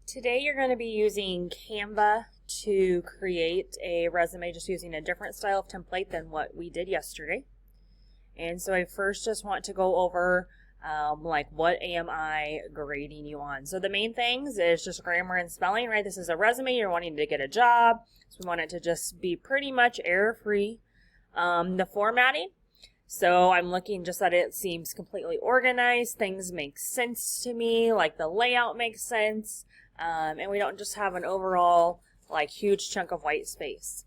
Today you're going to be using Canva to create a resume, just using a different style of template than what we did yesterday. And so I first just want to go over like what am I grading you on. So the main things is just grammar and spelling, right? This is a resume, you're wanting to get a job, so we want it to just be pretty much error-free. The formatting, so I'm looking just that it seems completely organized, things make sense to me, like the layout makes sense, and we don't just have an overall like huge chunk of white space.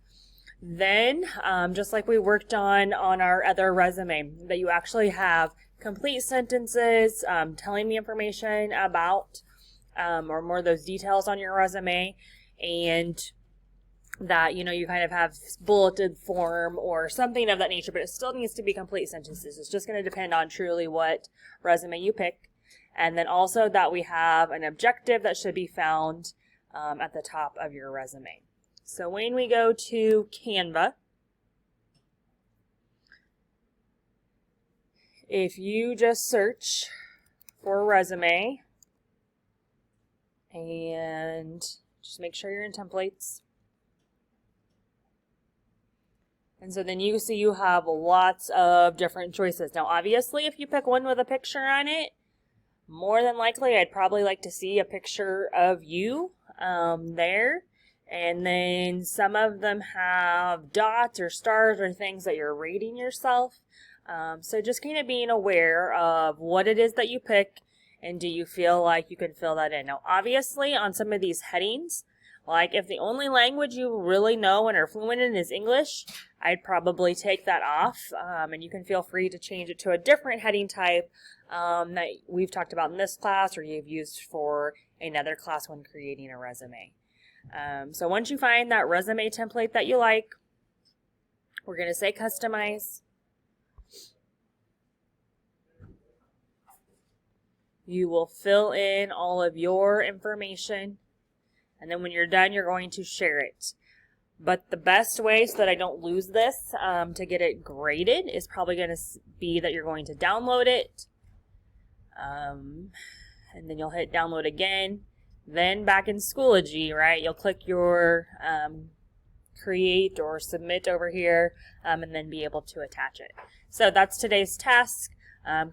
Then, just like we worked on our other resume, that you actually have complete sentences telling me information about or more of those details on your resume, and that, you know, you kind of have bulleted form or something of that nature, but it still needs to be complete sentences. It's just going to depend on truly what resume you pick. And then also that we have an objective that should be found at the top of your resume. So when we go to Canva, if you just search for resume and just make sure you're in templates. And so then you see you have lots of different choices. Now, obviously, if you pick one with a picture on it, more than likely, I'd probably like to see a picture of you there. And then some of them have dots or stars or things that you're rating yourself. So just kind of being aware of what it is that you pick and do you feel like you can fill that in. Now, obviously, on some of these headings, like if the only language you really know and are fluent in is English, I'd probably take that off, and you can feel free to change it to a different heading type that we've talked about in this class or you've used for another class when creating a resume. So once you find that resume template that you like, we're going to say customize. You will fill in all of your information, and then when you're done, you're going to share it. But the best way so that I don't lose this to get it graded is probably going to be that you're going to download it. And then you'll hit download again. Then back in Schoology, right, you'll click your create or submit over here and then be able to attach it. So that's today's task.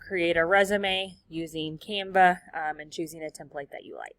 Create a resume using Canva and choosing a template that you like.